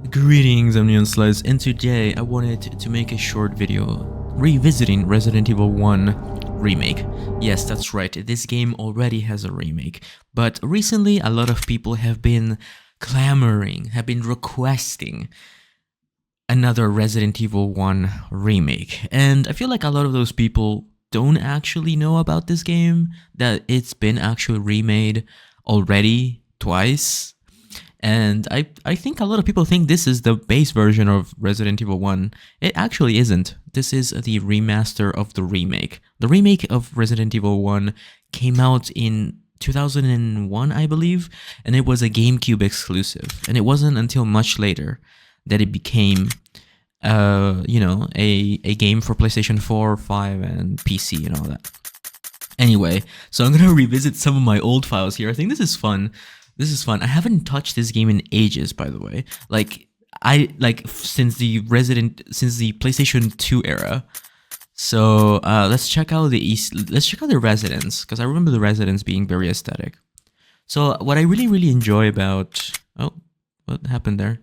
Greetings, I'm Neon and today I wanted to make a short video revisiting Resident Evil 1 Remake. Yes, that's right, this game already has a remake, but recently a lot of people have been clamoring, have been requesting another Resident Evil 1 remake, and I feel like a lot of those people don't actually know about this game, that it's been actually remade already twice. And I think a lot of people think this is the base version of Resident Evil 1. It actually isn't. This is the remaster of the remake. The remake of Resident Evil 1 came out in 2001, I believe, and it was a GameCube exclusive. And it wasn't until much later that it became, a game for PlayStation 4, 5, and PC and all that. Anyway, so I'm gonna revisit some of my old files here. I think this is fun. I haven't touched this game in ages, by the way. Since the PlayStation 2 era. So let's check out the Residence, because I remember the Residence being very aesthetic. So what I really enjoy about what happened there?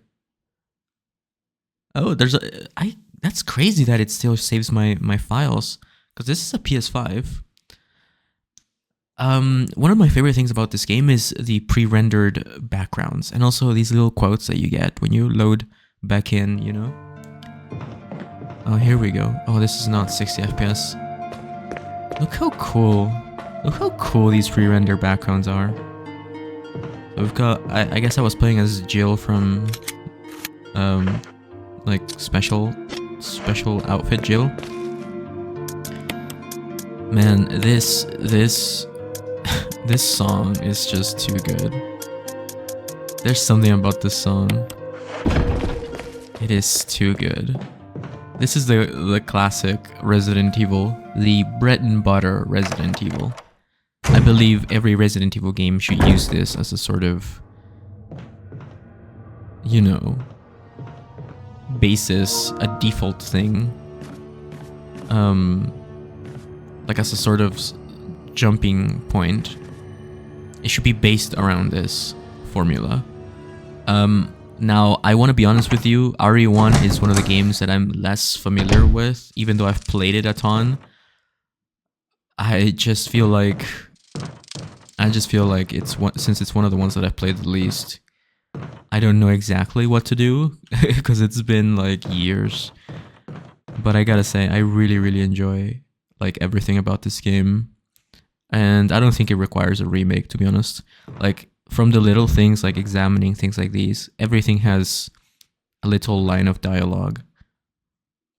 Oh, that's crazy that it still saves my files, because this is a PS5. One of my favorite things about this game is the pre-rendered backgrounds, and also these little quotes that you get when you load back in, you know? Oh, here we go. Oh, this is not 60 FPS. Look how cool these pre-rendered backgrounds are. So we've got, I guess I was playing as Jill from, like special outfit Jill. Man, this song is just too good. There's something about this song. It is too good. This is the classic Resident Evil, the bread and butter Resident Evil. I believe every Resident Evil game should use this as a sort of, basis, a default thing. Like as a sort of jumping point. It should be based around this formula. Now, I want to be honest with you, RE1 is one of the games that I'm less familiar with, even though I've played it a ton. I just feel like since it's one of the ones that I've played the least, I don't know exactly what to do, because it's been like years. But I gotta say, I really enjoy like everything about this game. And I don't think it requires a remake, to be honest. Like, from the little things, like examining things like these, everything has a little line of dialogue.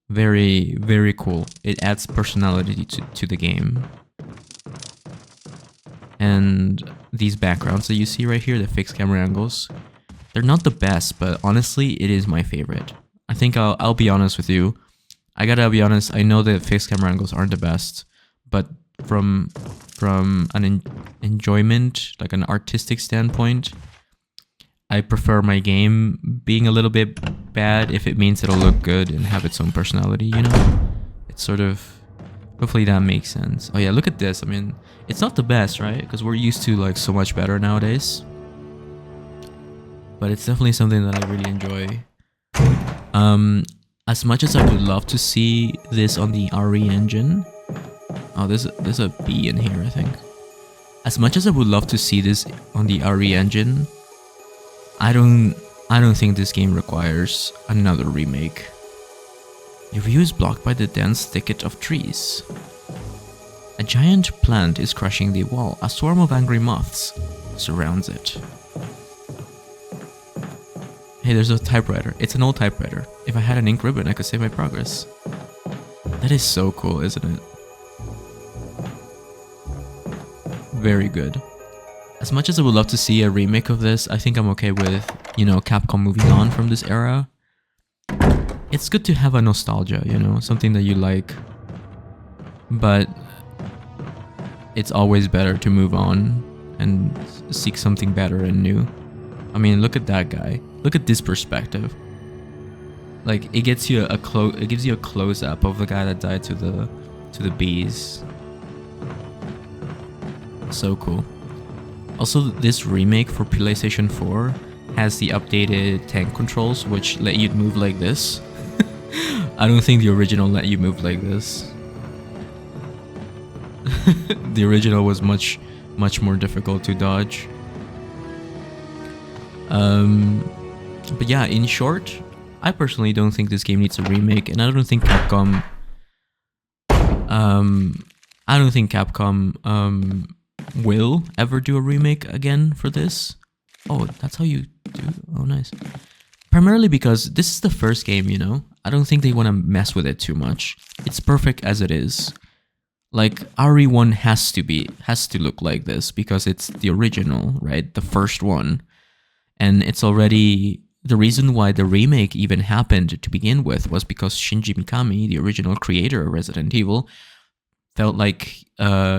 Very cool. It adds personality to the game. And these backgrounds that you see right here, the fixed camera angles, they're not the best, but honestly, it is my favorite. I think I'll be honest with you. I gotta be honest, I know that fixed camera angles aren't the best, but from an enjoyment, like an artistic standpoint, I prefer my game being a little bit bad if it means it'll look good and have its own personality, you know? It's sort of, hopefully that makes sense. Oh yeah, look at this. I mean, it's not the best, right? Because we're used to like so much better nowadays. But it's definitely something that I really enjoy. As much as I would love to see this on the RE engine. Oh, there's a B in here, I think. As much as I would love to see this on the RE engine, I don't think this game requires another remake. Your view is blocked by the dense thicket of trees. A giant plant is crushing the wall. A swarm of angry moths surrounds it. Hey, there's a typewriter. It's an old typewriter. If I had an ink ribbon, I could save my progress. That is so cool, isn't it? Very good. As much as I would love to see a remake of this, I think I'm okay with, Capcom moving on from this era. It's good to have a nostalgia, something that you like. But it's always better to move on and seek something better and new. I mean, look at that guy. Look at this perspective. Like, it gives you a close up of the guy that died to the bees. So cool. Also, this remake for PlayStation 4 has the updated tank controls, which let you move like this. I don't think the original let you move like this. The original was much more difficult to dodge. But yeah, in short, I personally don't think this game needs a remake, and I don't think Capcom will ever do a remake again for this. Oh, that's how you do. Oh, nice. Primarily because this is the first game, you know? I don't think they want to mess with it too much. It's perfect as it is. Like, RE1 has to look like this because it's the original, right? The first one. And it's already... The reason why the remake even happened to begin with was because Shinji Mikami, the original creator of Resident Evil, felt like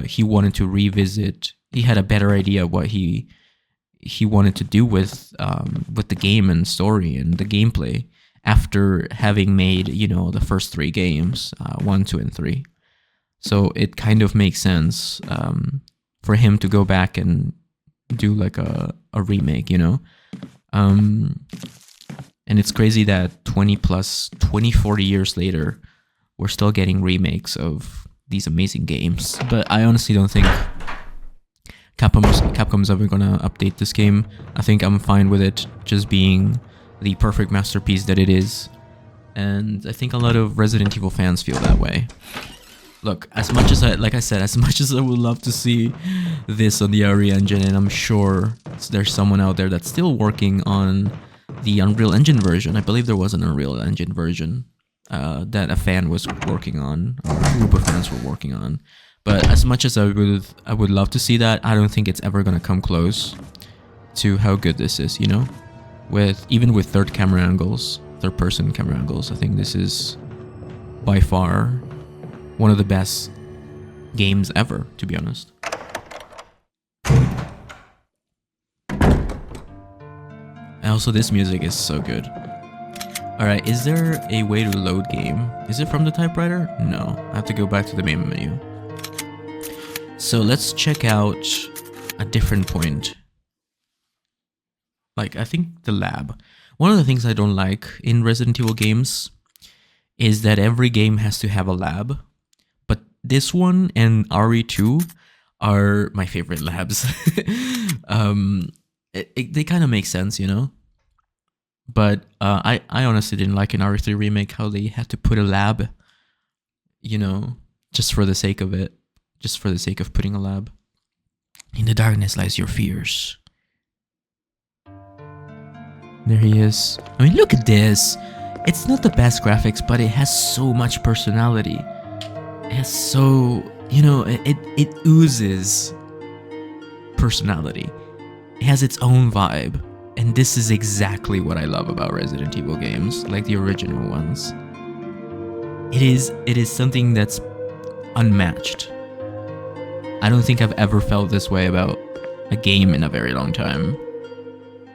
he wanted to revisit... He had a better idea what he wanted to do with the game and story and the gameplay after having made, you know, the first 3 games, 1, 2, and 3. So it kind of makes sense for him to go back and do like a remake, you know? And it's crazy that 40 years later, we're still getting remakes of these amazing games. But I honestly don't think Capcom's ever gonna update this game. I think I'm fine with it just being the perfect masterpiece that it is. And I think a lot of Resident Evil fans feel that way. Look, as much as I would love to see this on the RE engine, and I'm sure there's someone out there that's still working on the Unreal Engine version. I believe there was an Unreal Engine version that a fan was working on, or a group of fans were working on. But as much as I would love to see that, I don't think it's ever gonna come close to how good this is, you know? Even with third-person camera angles, I think this is by far one of the best games ever, to be honest. And also, this music is so good. Alright, is there a way to load game? Is it from the typewriter? No, I have to go back to the main menu. So let's check out a different point. Like, I think the lab. One of the things I don't like in Resident Evil games is that every game has to have a lab. But this one and RE2 are my favorite labs. They kind of make sense, you know? But I honestly didn't like in RE3 Remake how they had to put a lab, you know, just for the sake of it. Just for the sake of putting a lab. In the darkness lies your fears. There he is. I mean, look at this. It's not the best graphics, but it has so much personality. It has so, you know, it oozes personality. It has its own vibe. And this is exactly what I love about Resident Evil games, like the original ones. It is something that's unmatched. I don't think I've ever felt this way about a game in a very long time.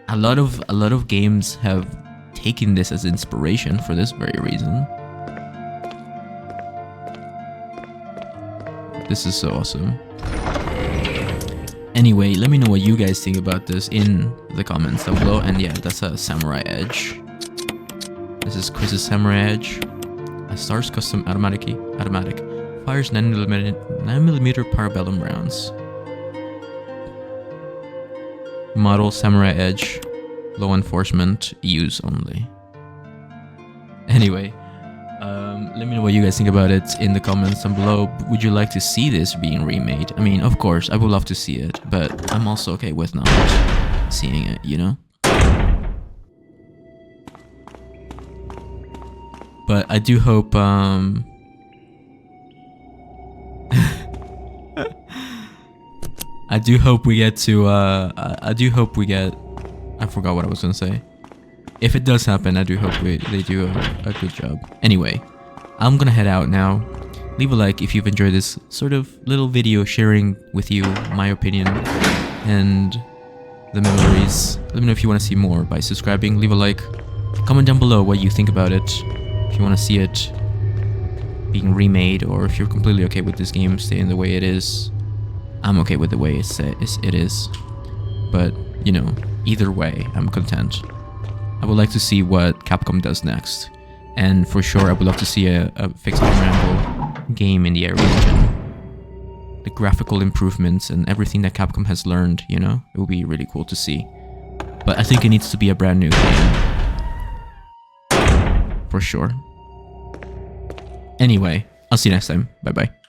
A lot of games have taken this as inspiration for this very reason. This is so awesome. Anyway, let me know what you guys think about this in the comments down below. And yeah, that's a Samurai Edge. This is Chris's Samurai Edge. A Stars Custom Automatic. Fires 9mm Parabellum rounds. Model Samurai Edge. Low enforcement. Use only. Anyway, let me know what you guys think about it in the comments down below. Would you like to see this being remade? I mean, of course, I would love to see it, but I'm also okay with not seeing it, you know? But I do hope, I do hope we get to, I forgot what I was gonna say. If it does happen, I do hope they do a good job. Anyway, I'm gonna head out now. Leave a like if you've enjoyed this sort of little video sharing with you my opinion and the memories. Let me know if you want to see more by subscribing. Leave a like. Comment down below what you think about it. If you want to see it being remade, or if you're completely okay with this game staying the way it is. I'm okay with the way it is. But, you know, Either way, I'm content. I would like to see what Capcom does next. And for sure, I would love to see a fixed ramble game in the area engine. The graphical improvements and everything that Capcom has learned, you know? It would be really cool to see. But I think it needs to be a brand new game. For sure. Anyway, I'll see you next time. Bye bye.